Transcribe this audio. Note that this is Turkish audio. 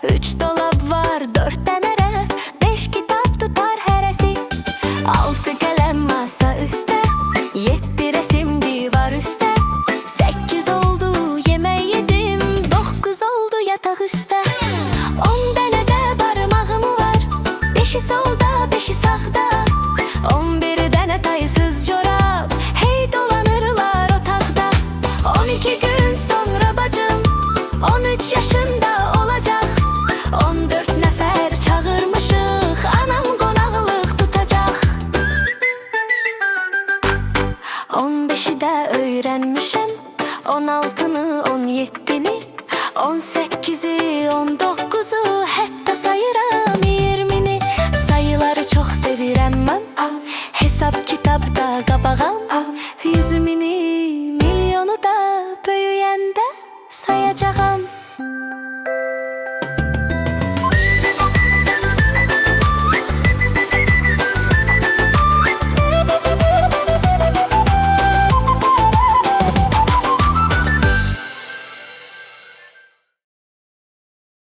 Üç dolap var, 4 tane ref, 5 kitap tutar heresi. 6 kalem masa üstte, 7 resim divar üstte. 8 oldu yemeği yedim, 9 oldu yatak üstte. 10 tane de parmağım var, 5'i solda 5'i sağda. 11 tane tayısız çorap, hey dolanırlar otaqda. 12 gün sonra bacım 13 yaşında olacak. 14 nəfər çağırmışıq, anam qonaqlıq tutacaq. 15'i də öyrənmişəm, 16'nı 17'ni, 18'i 19'u, hətta sayıram 20'ni. Sayıları çox sevirəm mən, hesab kitabda qabağam, 100'ümini